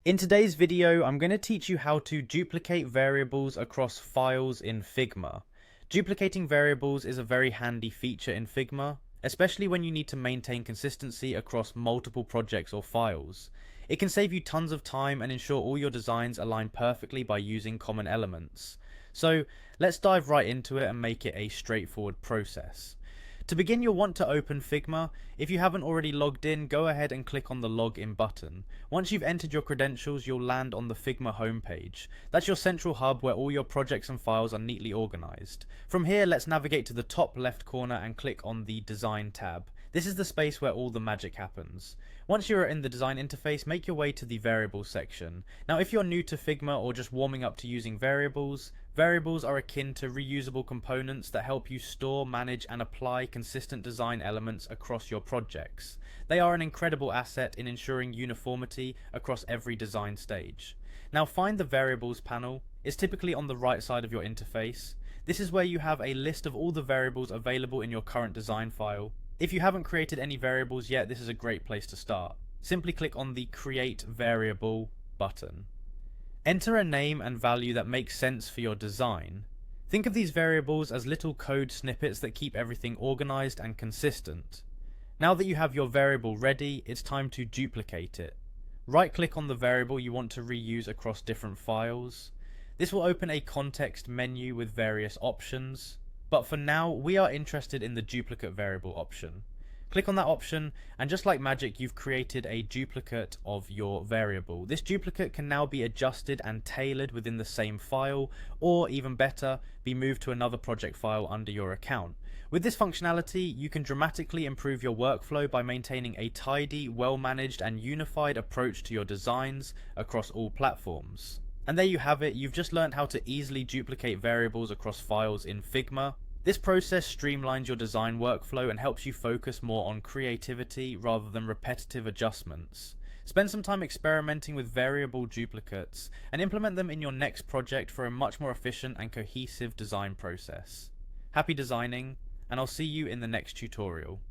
In today's video, I'm going to teach you how to duplicate variables across files in Figma. Duplicating variables is a very handy feature in Figma, especially when you need to maintain consistency across multiple projects or files. It can save you tons of time and ensure all your designs align perfectly by using common elements. So let's dive right into it and make it a straightforward process. To begin, you'll want to open Figma. If you haven't already logged in, go ahead and click on the login button. Once you've entered your credentials, you'll land on the Figma homepage. That's your central hub where all your projects and files are neatly organized. From here, let's navigate to the top left corner and click on the Design tab. This is the space where all the magic happens. Once you're in the design interface, make your way to the variables section. Now, if you're new to Figma or just warming up to using variables, variables are akin to reusable components that help you store, manage, and apply consistent design elements across your projects. They are an incredible asset in ensuring uniformity across every design stage. Now, find the variables panel. It's typically on the right side of your interface. This is where you have a list of all the variables available in your current design file. If you haven't created any variables yet, this is a great place to start. Simply click on the Create Variable button. Enter a name and value that makes sense for your design. Think of these variables as little code snippets that keep everything organized and consistent. Now that you have your variable ready, it's time to duplicate it. Right-click on the variable you want to reuse across different files. This will open a context menu with various options. But for now, we are interested in the duplicate variable option. Click on that option, and just like magic, you've created a duplicate of your variable. This duplicate can now be adjusted and tailored within the same file, or even better, be moved to another project file under your account. With this functionality, you can dramatically improve your workflow by maintaining a tidy, well-managed, and unified approach to your designs across all platforms. And there you have it, you've just learned how to easily duplicate variables across files in Figma. This process streamlines your design workflow and helps you focus more on creativity rather than repetitive adjustments. Spend some time experimenting with variable duplicates and implement them in your next project for a much more efficient and cohesive design process. Happy designing, and I'll see you in the next tutorial.